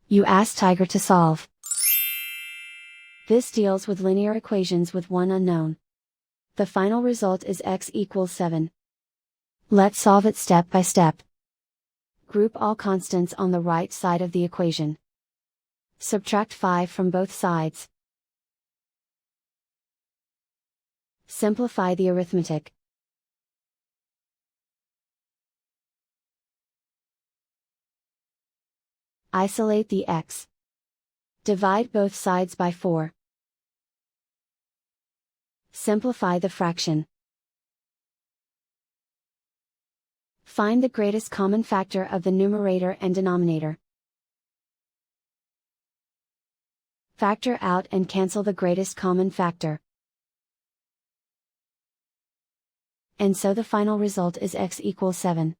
You ask Tiger to solve. This deals with linear equations with one unknown. The final result is x equals 7. Let's solve it step by step. Group all constants on the right side of the equation. Subtract 5 from both sides. Simplify the arithmetic. Isolate the x. Divide both sides by 4. Simplify the fraction. Find the greatest common factor of the numerator and denominator. Factor out and cancel the greatest common factor. And so the final result is x equals 7.